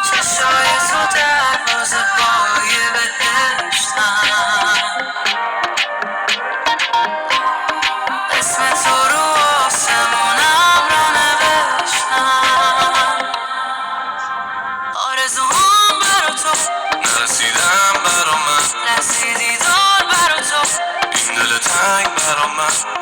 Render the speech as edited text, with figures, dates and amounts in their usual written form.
چشای تو دروازه های بهشتن، اسم تو رو آسمونم را نوشتن. آرزوهام برا تو نرسیدم، برا من رسیدی دار برا تو، این دل تنگ برا من